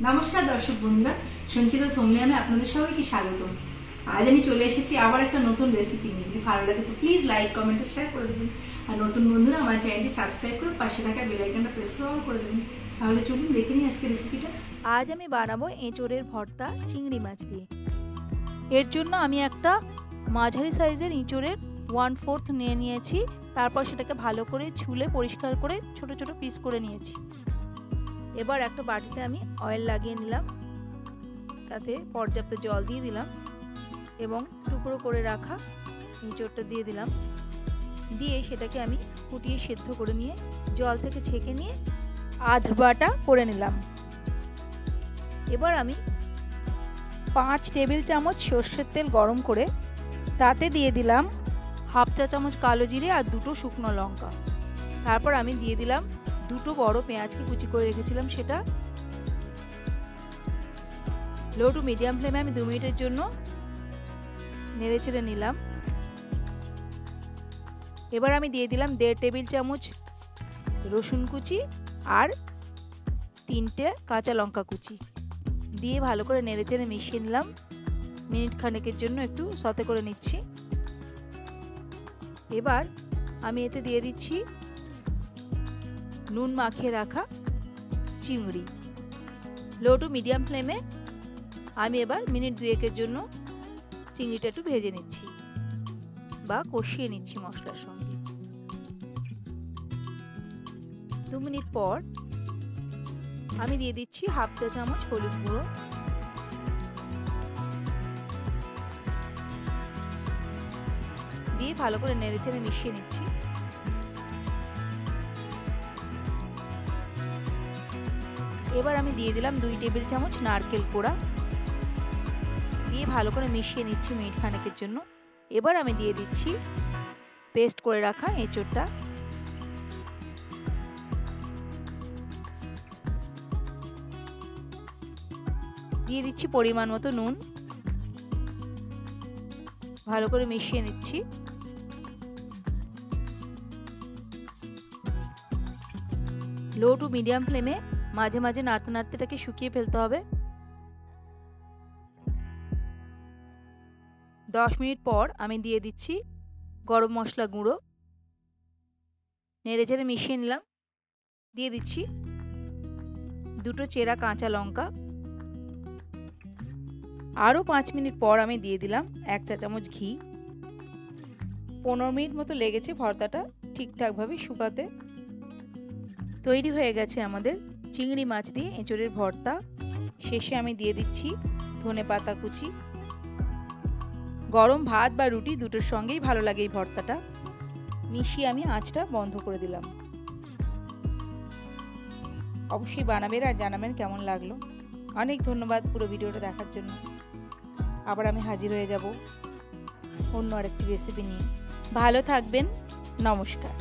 নমস্কার দর্শক বন্ধুরা, সঞ্চিতা সোমলিয়ামে আপনাদের সবাইকে স্বাগতম। আজ আমি চলে এসেছি আবার একটা নতুন রেসিপি নিয়ে। যদি ভালো লাগে তো প্লিজ লাইক, কমেন্ট আর শেয়ার করে দেবেন। আর নতুন বন্ধুরা আমার চ্যানেলটি সাবস্ক্রাইব করে পাশে থাকা বেল আইকনটা প্রেস করে দেবেন। তাহলে চলুন দেখে নিই আজকে রেসিপিটা। আজ আমি বানাবো এঁচোড়ের ভর্তা চিংড়ি মাছ দিয়ে। এর জন্য আমি একটা মাঝারি সাইজের এঁচোড়ের 1/4 নিয়ে নিয়েছি। তারপর সেটাকে ভালো করে ছুলে পরিষ্কার করে ছোট ছোট পিস করে নিয়েছি। এবার একটা বাটিতে আমি অয়েল লাগিয়ে নিলাম, তাতে পর্যাপ্ত জল দিয়ে দিলাম এবং টুকরো করে রাখা এঁচোড়টা দিয়ে দিলাম। দিয়ে সেটাকে আমি ফুটিয়ে সেদ্ধ করে নিয়ে জল থেকে ছেঁকে নিয়ে আধ বাটা করে নিলাম। এবার আমি 5 টেবিল চামচ সর্ষের তেল গরম করে তাতে দিয়ে দিলাম হাফ চা চামচ কালো জিরে আর 2টো শুকনো লঙ্কা। তারপর আমি দিয়ে দিলাম 2টো বড় পেঁয়াজকে কুচি করে রেখেছিলাম সেটা। লো টু মিডিয়াম ফ্লেমে আমি 2 মিনিটের জন্য নেড়ে ছেড়ে নিলাম। এবার আমি দিয়ে দিলাম 1.5 টেবিল চামচ রসুন কুচি আর 3টে কাঁচা লঙ্কা কুচি দিয়ে ভালো করে নেড়ে চেড়ে মিশিয়ে নিলাম। মিনিট খানেকের জন্য একটু সতে করে নিচ্ছি। এবার আমি এতে দিয়ে দিচ্ছি নুন মাখিয়ে রাখা চিংড়ি। লো টু মিডিয়াম ফ্লেমে আমি এবার মিনিট 2-এর জন্য চিংড়িটা একটু ভেজে নিচ্ছি বা কষিয়ে নিচ্ছি মশলার সঙ্গে। 2 মিনিট পর আমি দিয়ে দিচ্ছি হাফ চা চামচ হলুদ গুঁড়ো, দিয়ে ভালো করে নেড়ে চেড়ে মিশিয়ে নিচ্ছি। এবার আমি দিয়ে দিলাম 2 টেবিল চামচ নারকেল কোড়া, দিয়ে ভালো করে মিশিয়ে নিচ্ছি মিনিট খানেকের জন্য। এবার আমি দিয়ে দিচ্ছি পেস্ট করে রাখা এঁচোড়টা, দিয়ে দিচ্ছি পরিমাণ মতো নুন, ভালো করে মিশিয়ে নিচ্ছি। লো টু মিডিয়াম ফ্লেমে মাঝে মাঝে নাড়তে নাড়তে এটাকে শুকিয়ে ফেলতে হবে। 10 মিনিট পর আমি দিয়ে দিচ্ছি গরম মশলা গুঁড়ো, নেড়ে চেড়ে মিশিয়ে নিলাম। দিয়ে দিচ্ছি 2টো চেরা কাঁচা লঙ্কা। আরও 5 মিনিট পর আমি দিয়ে দিলাম 1 চা চামচ ঘি। 15 মিনিট মতো লেগেছে ভর্তাটা ঠিকঠাকভাবে শুকাতে। তৈরি হয়ে গেছে আমাদের চিংড়ি মাছ দিয়ে এঁচোড়ের ভর্তা। শেষে আমি দিয়ে দিচ্ছি ধনেপাতা কুচি। গরম ভাত বা রুটি দুটোর সঙ্গেই ভালো লাগে এই ভর্তাটা। মিশিয়ে আমি আঁচটা বন্ধ করে দিলাম। অবশ্যই বানাবেন আর জানাবেন কেমন লাগলো। অনেক ধন্যবাদ পুরো ভিডিওটা দেখার জন্য। আবার আমি হাজির হয়ে যাব অন্য আরেকটি রেসিপি নিয়ে। ভালো থাকবেন। নমস্কার।